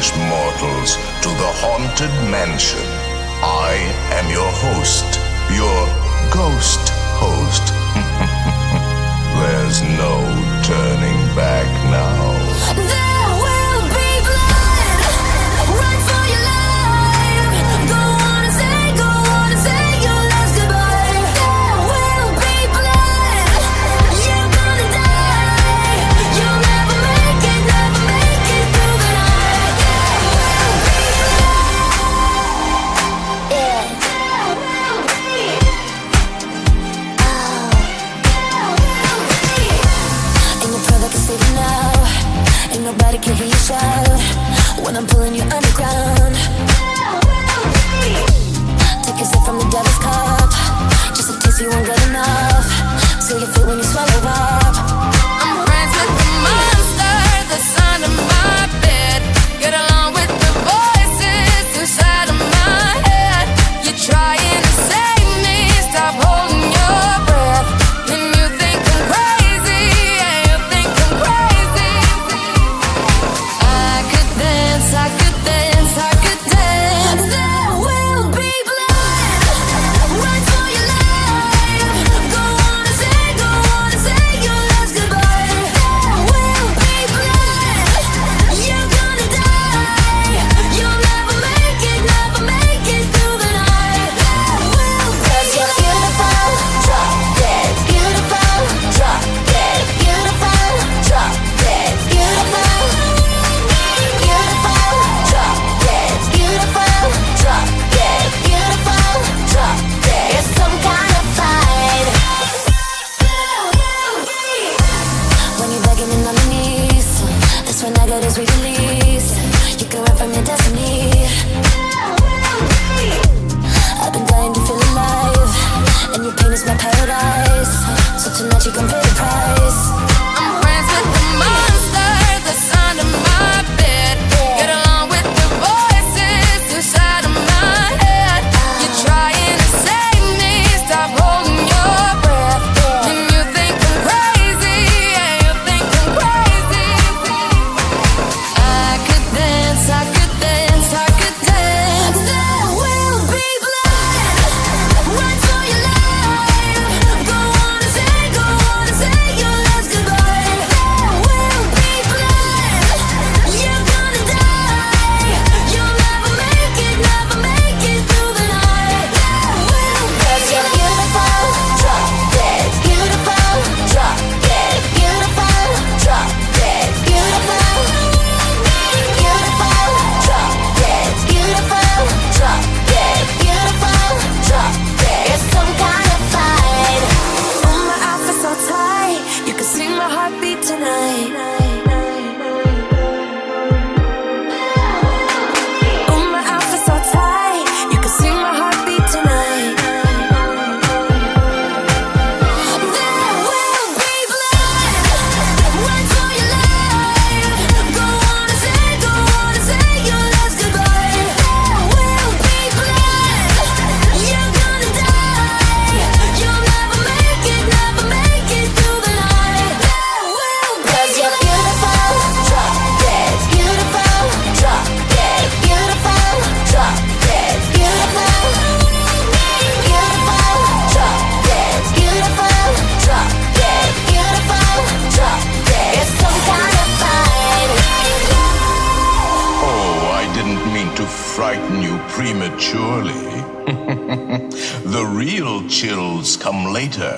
foolish mortals, to the haunted mansion. I am your host, your ghost host. There's no turning back now. There will be blood. Run for your life. Go on and say your last goodbye. There will be blood. You're gonna die. You'll never make it through the night. There will be blood. Yeah. Ain't nobody can hear you shout when I'm pulling you underground. Take a sip from the devil's cup, just a taste you won't get enough. Till you feel when you swallow up. I'm friends with the monster that's under my bed. Get along with the voices inside of my head. You're trying to save me, stop holding your breath. And you think I'm crazy, yeah, you think I'm crazy. I could dance. There will be blood. Run for your life. Go on and say your last goodbye. There will be blood. You're gonna die. You'll never make it through the night. There will be. 'Cause you're beautiful, drop dead. Beautiful, drop dead. Beautiful, drop dead. Beautiful. Beautiful, drop dead. Beautiful, drop dead. Beautiful, drop dead. It's some kind of fight. When you're begging and on your knees, that's when I got his re-release. You can run from your destiny. I've been dying to feel alive, and your pain is my paradise. So tonight you can pay the price. I'm friends with the monster that's under my bed. Get along with the voices inside of my head. You're trying to save me, stop holding your breath. And you think I'm crazy, yeah, you think I'm crazy. I could dance. There will be blood. Run for your life. Go on and say your last goodbye. There will be blood. You're gonna die. You'll never make it through the night. There will be. 'Cause you're beautiful, drop dead. Beautiful, drop dead. Beautiful, drop dead. Beautiful. Beautiful, drop dead. Beautiful, drop dead. Beautiful, drop dead. It's some kind of fight. Oh, my outfit's so tight, you can see my heartbeat tonight. Oh, my outfit's so tight, you can see my heartbeat tonight. There will be blood. Run for your life. Go on and say your last goodbye. There will be blood. You're gonna die. You'll never make it through the night. There will be. 'Cause you're beautiful, drop dead. Beautiful, drop dead. Beautiful, drop dead. Beautiful. Beautiful, drop dead. Beautiful, drop dead. Beautiful, drop dead. It's some kind of fight. Oh, I didn't mean to frighten you prematurely. The real chills come later.